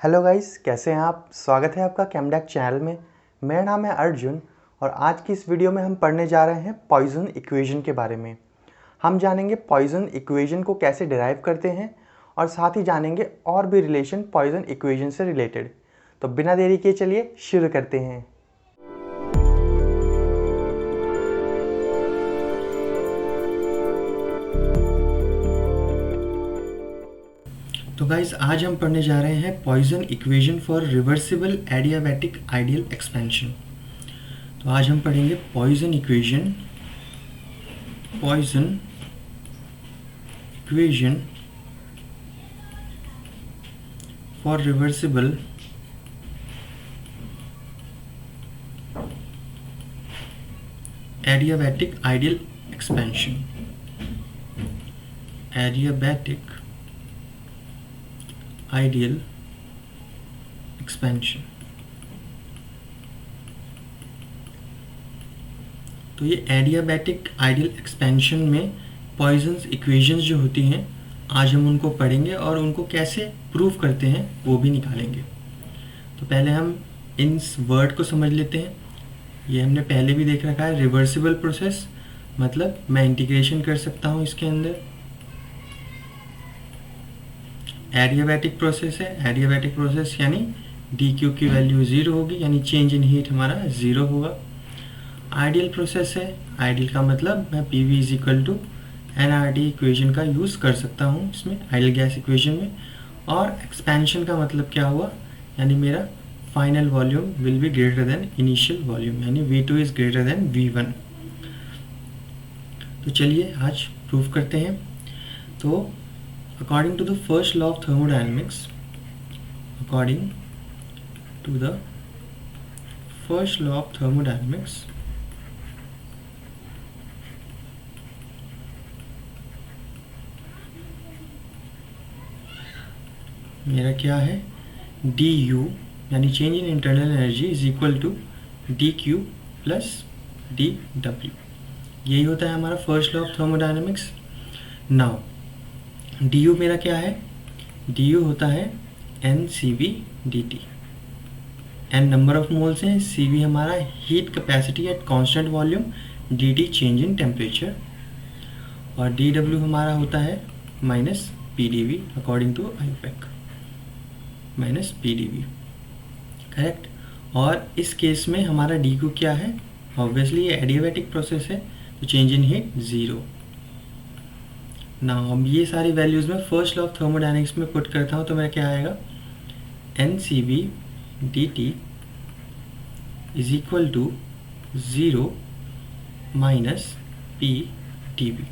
Hello guys, कैसे हैं आप। स्वागत है आपका कैमडेक चैनल में। मेरा नाम है अर्जुन और आज की इस वीडियो में हम पढ़ने जा रहे हैं पॉइसन इक्वेशन के बारे में। हम जानेंगे पॉइसन इक्वेशन को कैसे डिराइव करते हैं और साथ ही जानेंगे और भी रिलेशन पॉइसन इक्वेशन से रिलेटेड। तो बिना देरी किए चलिए शुरू करते हैं। तो गाइस, आज हम पढ़ने जा रहे हैं Poisson equation for reversible adiabatic ideal expansion. तो आज हम पढ़ेंगे Poisson equation for reversible adiabatic ideal expansion. Adiabatic ideal expansion. तो ये एडियाबैटिक आइडियल एक्सपेंशन में पॉइसन्स इक्वेशंस जो होती हैं, आज हम उनको पढ़ेंगे और उनको कैसे प्रूव करते हैं वो भी निकालेंगे। तो पहले हम इन वर्ड को समझ लेते हैं। ये हमने पहले भी देख रखा है। रिवर्सिबल प्रोसेस मतलब मैं इंटीग्रेशन कर सकता हूँ इसके अंदर। एडियाबैटिक प्रोसेस है। एडियाबैटिक प्रोसेस यानी डी क्यू की वैल्यू 0 होगी, यानी चेंज इन हीट हमारा 0 होगा। आइडियल प्रोसेस है। आइडियल का मतलब मैं P V is equal to N R T equation का यूज़ कर सकता हूँ इसमें, आइडियल गैस इक्वेशन में। और एक्सपेंशन का मतलब क्या हुआ, यानी मेरा final volume will be greater than initial volume, यानी V2 is greater than V1। तो चलिए आज प्रूफ करते हैं। तो according to the first law of thermodynamics, मेरा क्या है, डी यू यानी change in internal energy is equal to d Q plus d W. यही होता है हमारा first law of thermodynamics. Now d U मेरा क्या है, डी यू होता है n C V d T. N number of moles हैं, सी वी हमारा heat capacity at constant volume, d T change in temperature, और डी डब्ल्यू हमारा होता है minus P d we according to IUPAC, minus P d V. Correct. और इस case में हमारा डी क्यू क्या है, ऑब्वियसली ये एडियाबैटिक प्रोसेस है तो चेंज इन हीट 0। ना अब ये सारी वैल्यूज़ में फर्स्ट लॉ ऑफ थर्मोडायनेमिक्स में पुट करता हूँ तो मेरा क्या आएगा, n C V d T is equal to 0 minus P T V.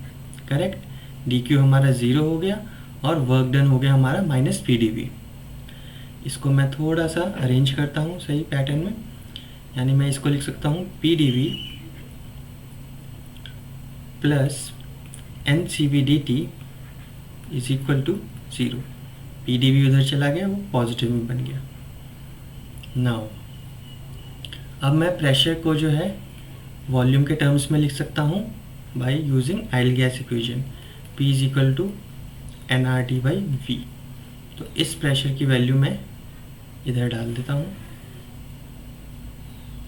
Correct. D Q हमारा 0 हो गया और वर्क डन हो गया हमारा माइनस पी डी वी। इसको मैं थोड़ा सा अरेंज करता हूँ सही पैटर्न में, यानी मैं इसको लिख सकता हूँ P d V plus n C V d T is equal to 0। P d V उधर चला गया, वो पॉजिटिव में बन गया। नाउ अब मैं प्रेशर को जो है वॉल्यूम के टर्म्स में लिख सकता हूँ by using ideal gas equation, P is equal to N R T by V. तो इस प्रेशर की वैल्यू मैं इधर डाल देता हूँ,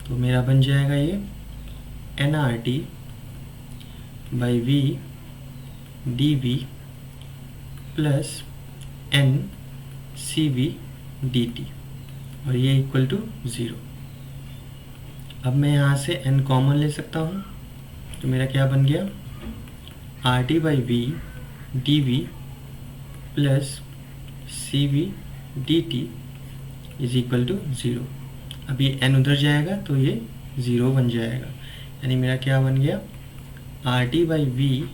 तो मेरा बन जाएगा ये n R T by V d V plus n C V d T, और ये इक्वल टू 0। अब मैं यहाँ से n कॉमन ले सकता हूँ, तो मेरा क्या बन गया, R T by V d V plus C V d T is equal to 0। अब ये n उधर जाएगा तो ये 0 बन जाएगा, यानी मेरा क्या बन गया, R T by V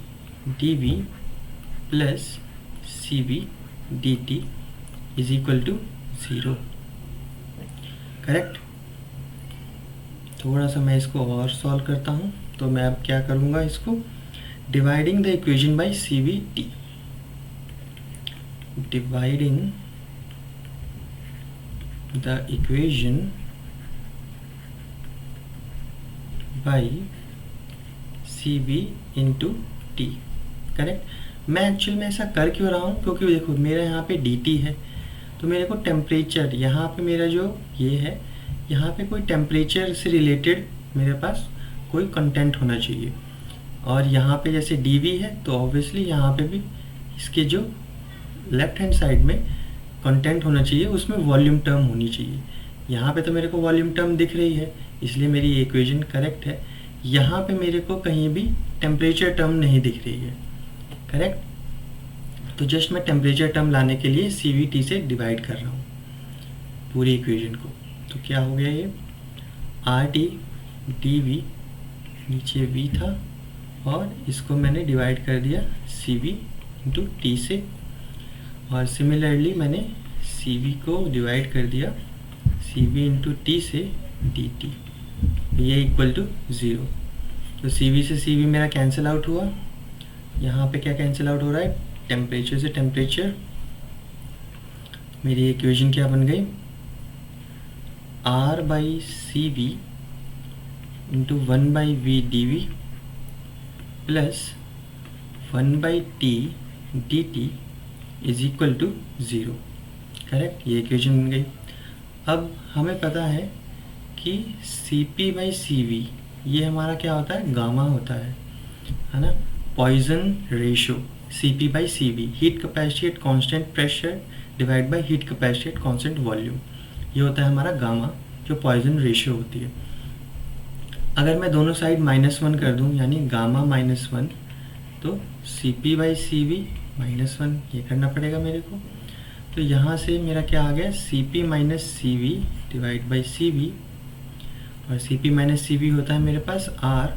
d V plus C V d T is equal to 0। Correct. थोड़ा सा मैं इसको और सॉल्व करता हूँ, तो मैं अब क्या करूँगा, इसको dividing the equation by C V T, dividing the equation by C V into T. Correct. मैं एक्चुअल में ऐसा कर क्यों रहा हूँ, क्योंकि देखो मेरा यहाँ पे डी टी है, तो मेरे को टेम्परेचर, यहाँ पे मेरा जो ये है, यहाँ पे कोई टेम्परेचर से रिलेटेड मेरे पास कोई कंटेंट होना चाहिए। और यहाँ पे जैसे dV है तो ऑब्वियसली यहाँ पे भी इसके जो लेफ्ट हैंड साइड में कंटेंट होना चाहिए उसमें वॉल्यूम टर्म होनी चाहिए। यहाँ पे तो मेरे को वॉल्यूम टर्म दिख रही है, इसलिए मेरी इक्वेशन करेक्ट है। यहाँ पे मेरे को कहीं भी टेम्परेचर टर्म नहीं दिख रही है, करेक्ट। तो जस्ट मैं टेम्परेचर टर्म लाने के लिए CVT से डिवाइड कर रहा हूँ पूरी इक्वेशन को। तो क्या हो गया, ये RT dV, नीचे V था और इसको मैंने डिवाइड कर दिया CV इंटू T से, और सिमिलरली मैंने CV को डिवाइड कर दिया CV इंटू T से dt, ये इक्वल टू 0। तो CV से CV मेरा कैंसिल आउट हुआ। यहाँ पे क्या कैंसिल आउट हो रहा है, टेम्परेचर से टेम्परेचर। मेरी इक्वेशन क्या बन गई, R by CV into 1 by V dV plus 1 by T dt is equal to 0, correct. ये इक्वेशन बन गई। अब हमें पता है कि Cp बाई CV ये हमारा क्या होता है, गामा होता है ना, Poisson ratio. Cp by CV, heat capacity at constant pressure divide by heat capacity at constant volume, ये होता है हमारा गामा, जो पॉइजन रेशो होती है। अगर मैं दोनों साइड -1 कर दूं, यानी गामा -1, तो Cp बाई CV -1 ये करना पड़ेगा मेरे को। तो यहाँ से मेरा क्या आ गया, Cp minus CV divide by CV, और Cp माइनस CV होता है मेरे पास R,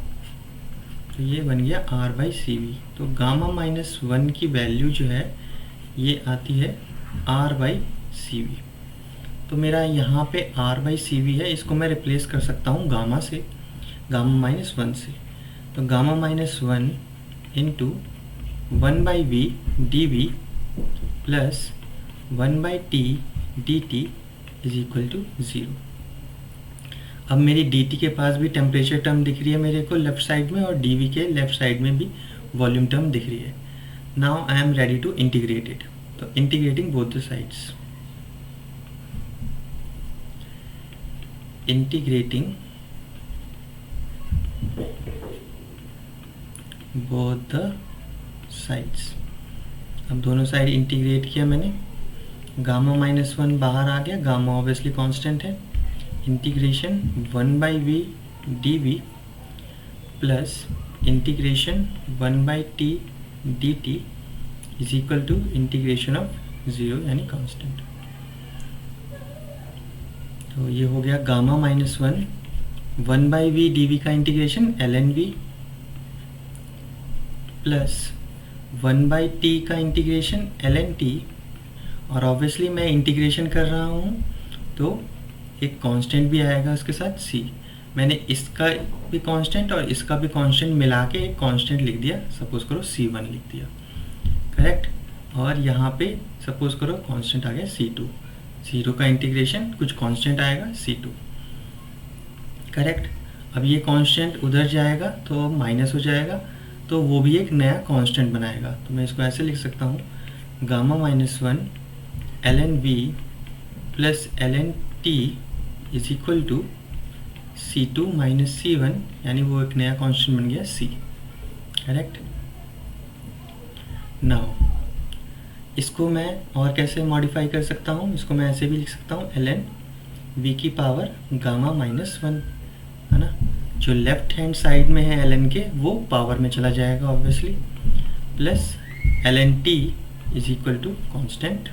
तो ये बन गया R बाई CV। तो गामा -1 की वैल्यू जो है ये आती है R बाई CV। तो मेरा यहाँ पे R बाई CV है, इसको मैं रिप्लेस कर सकता हूँ गामा से, गामा -1 से। तो gamma -1 into 1 by V dV plus 1 by T dt is equal to 0। अब मेरी dt के पास भी टेम्परेचर टर्म दिख रही है मेरे को लेफ्ट साइड में, और dV के लेफ्ट साइड में भी वॉल्यूम टर्म दिख रही है। Now I am ready to integrate it. तो integrating both the sides, integrating both the sides. अब दोनों साइड इंटीग्रेट किया मैंने, गामा -1 बाहर आ गया, गामा ऑब्वियसली कांस्टेंट है। Integration 1 by V dV plus integration 1 by T dt is equal to integration of 0 यानी कांस्टेंट। तो ये हो गया गामा -1 1 बाई V dV का integration ln V plus 1 by T का इंटीग्रेशन ln T, और obviously मैं इंटीग्रेशन कर रहा हूँ तो एक कांस्टेंट भी आएगा उसके साथ C। मैंने इसका भी कांस्टेंट और इसका भी कांस्टेंट मिला के एक कांस्टेंट लिख दिया, सपोज करो C1 लिख दिया, करेक्ट। और यहाँ पे सपोज करो कांस्टेंट आ गया C2, 0 का इंटीग्रेशन कुछ कांस्टेंट आएगा C2, करेक्ट। अब ये कांस्टेंट उधर जाएगा तो माइनस हो जाएगा, तो वो भी एक नया कांस्टेंट बनाएगा। तो मैं इसको ऐसे लिख सकता हूँ, gamma -1 ln V plus ln T is equal to C2 minus C1, यानी वो एक नया कांस्टेंट बन गया C, करेक्ट। नाउ इसको मैं और कैसे मॉडिफाई कर सकता हूँ, इसको मैं ऐसे भी लिख सकता हूँ ln V की पावर गामा -1, है ना। जो लेफ्ट हैंड साइड में है ln के, वो पावर में चला जाएगा obviously, plus ln T is equal to constant.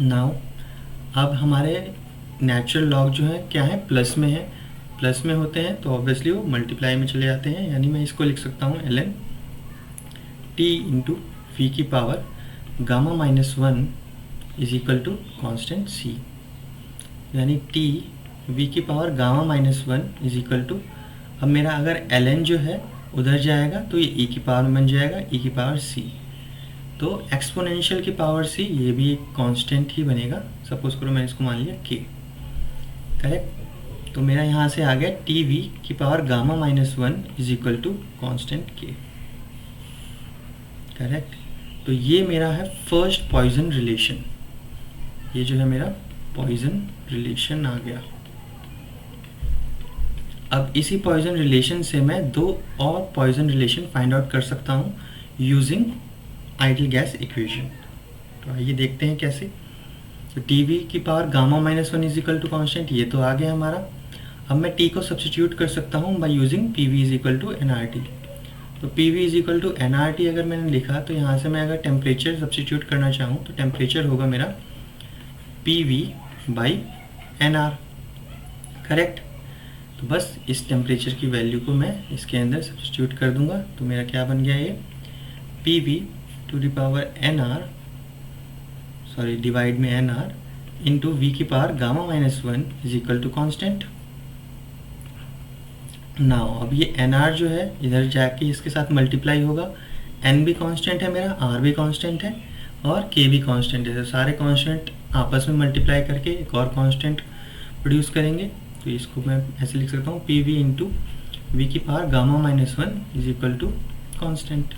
Now अब हमारे नेचुरल लॉग जो है क्या है, प्लस में है, प्लस में होते हैं तो ऑब्वियसली वो मल्टीप्लाई में चले जाते हैं, यानी मैं इसको लिख सकता हूँ ln T इंटू V की power gamma -1 is equal to constant C, यानी T V की power gamma -1 is equal to, अब मेरा अगर ln जो है उधर जाएगा तो ये e की पावर में बन जाएगा e की पावर c, तो एक्सपोनेंशियल की पावर c ये भी एक कांस्टेंट ही बनेगा। सपोज करो मैंने इसको मान लिया k, करेक्ट। तो मेरा यहाँ से आ गया tv की power gamma -1 is equal to constant k, correct. तो ये मेरा है फर्स्ट पॉइजन रिलेशन, ये जो है मेरा पॉइजन रिलेशन आ गया। अब इसी पॉइजन रिलेशन से मैं दो और पॉइजन रिलेशन फाइंड आउट कर सकता हूँ यूजिंग आइडियल गैस इक्वेशन। तो आइए देखते हैं कैसे। तो टीवी की power gamma minus one is equal to constant, ये तो आ गया हमारा। अब मैं टी को सब्सटीट्यूट कर सकता हूँ by using P V is equal to N R T. तो P V is equal to N R T अगर मैंने लिखा तो यहाँ से मैं अगर टेम्परेचर सब्सटीट्यूट करना चाहूँ तो टेम्परेचर होगा मेरा P V by n R, correct. तो बस इस टेम्परेचर की वैल्यू को मैं इसके अंदर सब्सटीट्यूट कर दूंगा, तो मेरा क्या बन गया ये P V to the power n R, sorry divide में एन आर इंटू वी की power gamma minus one is equal to constant. Now अब ये एन आर जो है इधर जाके इसके साथ मल्टीप्लाई होगा, एन भी कांस्टेंट है मेरा, आर भी कांस्टेंट है और के भी कांस्टेंट है। तो सारे कांस्टेंट आपस में मल्टीप्लाई करके एक और कांस्टेंट प्रोड्यूस करेंगे। तो इसको मैं ऐसे लिख सकता हूँ पी वी इंटू वी की power gamma minus one is equal to constant,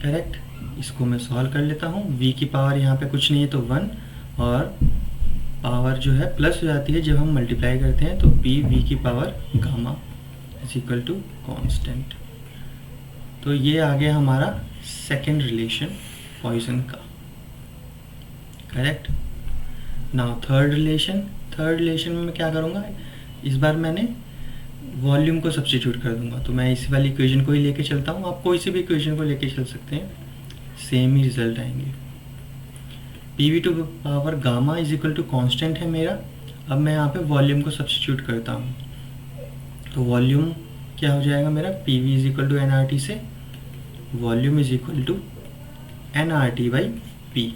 correct. इसको मैं सॉल्व कर लेता हूँ। वी की पावर यहाँ पे कुछ नहीं है तो वन, और पावर जो है प्लस हो जाती है जब हम मल्टीप्लाई करते हैं, तो पी वी की power gamma is equal to constant. तो ये आ गया हमारा सेकेंड रिलेशन पॉइजन का, करेक्ट। नाउ थर्ड रिलेशन में मैं क्या करूँगा, इस बार मैंने वॉल्यूम को सब्स्टिट्यूट कर दूंगा। तो मैं इसी वाली इक्वेशन को ही लेके चलता हूँ, आप कोई सी भी इक्वेशन को लेके चल सकते हैं, सेम ही रिजल्ट आएंगे। P V to power gamma is equal to constant है मेरा। अब मैं यहाँ पे वॉल्यूम को सब्स्टिट्यूट करता हूँ, तो वॉल्यूम क्या हो जाएगा मेरा, P V is equal to N R T से volume is equal to N R T by P.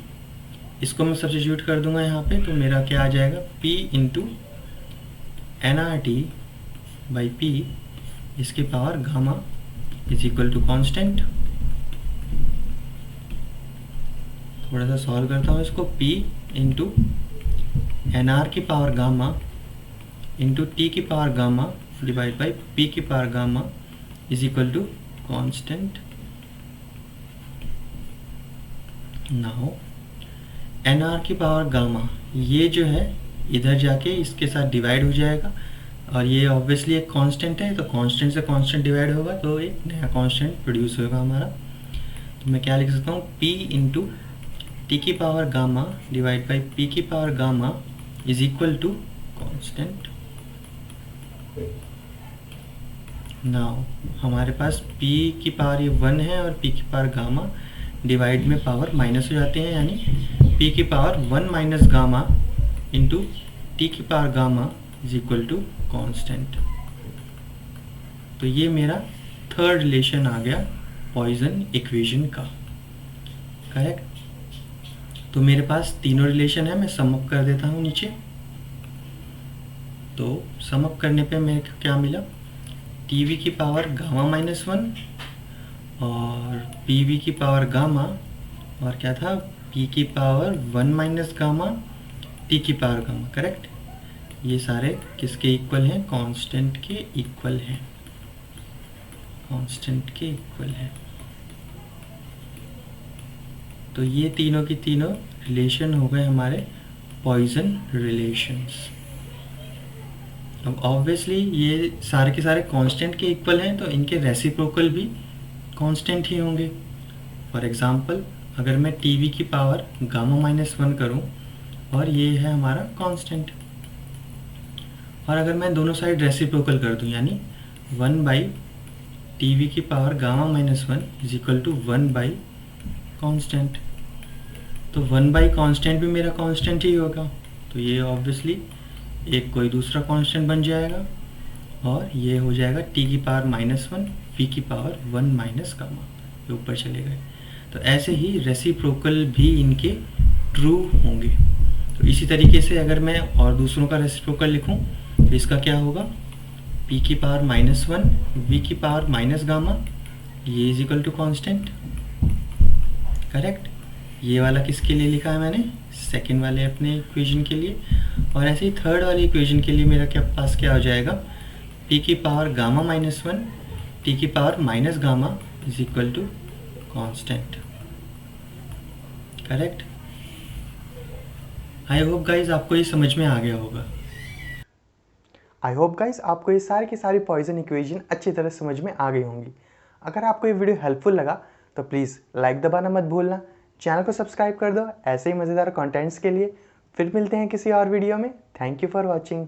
इसको मैं सब्स्टिट्यूट कर दूंगा यहाँ पे, तो मेरा क्या आ जाएगा P into N R T by P इसकी power gamma is equal to constant. थोड़ा सा सॉल्व करता हूँ इसको, P इंटू एन आर की पावर गामा इंटू टी की power gamma divide by P की power gamma is equal to constant. Now N R की पावर गामा ये जो है इधर जाके इसके साथ डिवाइड हो जाएगा, और ये ऑब्वियसली एक कांस्टेंट है, तो कांस्टेंट से कांस्टेंट डिवाइड होगा तो एक नया कांस्टेंट प्रोड्यूस होगा हमारा। तो मैं क्या लिख सकता हूँ, P इंटू टी की power gamma divide by P की power gamma is equal to constant. Now हमारे पास p की पावर ये 1 है और p की पावर गामा डिवाइड में पावर माइनस हो जाते हैं, यानी p की power 1 minus gamma into T की power gamma is equal to constant. तो ये मेरा थर्ड रिलेशन आ गया पॉइजन इक्वेशन का, करेक्ट। तो मेरे पास तीनों रिलेशन है, मैं सम अप कर देता हूँ नीचे। तो सम अप करने पे मेरे को क्या मिला, टीवी की पावर गामा माइनस वन और पीवी की पावर गामा, और क्या था पी की पावर 1 माइनस गामा टी की पावर गामा, करेक्ट। ये सारे किसके इक्वल हैं, कांस्टेंट के इक्वल हैं, कांस्टेंट के इक्वल हैं। तो ये तीनों की तीनों रिलेशन हो गए हमारे पॉइजन रिलेशंस। अब ऑब्वियसली ये सारे के सारे कांस्टेंट के इक्वल हैं, तो इनके रेसिप्रोकल भी कांस्टेंट ही होंगे। फॉर एग्जांपल अगर मैं टीवी की पावर गामा माइनस वन करूँ और ये है हमारा कांस्टेंट, और अगर मैं दोनों साइड रेसिप्रोकल कर दूँ, यानी 1 बाई टीवी की power gamma minus one is equal to 1 by constant, तो 1 बाई कांस्टेंट भी मेरा कांस्टेंट ही होगा। तो ये ऑब्वियसली एक कोई दूसरा कांस्टेंट बन जाएगा, और ये हो जाएगा टी की पावर माइनस वन पी की पावर 1 माइनस गामा, ये ऊपर चले गए। तो ऐसे ही रेसिप्रोकल भी इनके ट्रू होंगे। तो इसी तरीके से अगर मैं और दूसरों का रेसिप्रोकल लिखूं तो इसका क्या होगा, पी की पावर माइनस वन वी की पावर माइनस गामा, ये is equal to constant, correct. ये वाला किसके लिए लिखा है मैंने, सेकेंड वाले अपने इक्वेशन के लिए। और ऐसे ही थर्ड वाली इक्वेशन के लिए मेरा पास क्या हो जाएगा, पी की power gamma minus one T की power minus gamma is equal to constant. Correct. I hope guys आपको ये समझ में आ गया होगा। आई होप गाइस आपको ये सारी की सारी पॉइजन इक्वेशन अच्छी तरह समझ में आ गई होंगी। अगर आपको ये वीडियो हेल्पफुल लगा तो प्लीज़ लाइक दबाना मत भूलना, चैनल को सब्सक्राइब कर दो ऐसे ही मज़ेदार कंटेंट्स के लिए। फिर मिलते हैं किसी और वीडियो में। Thank you for watching.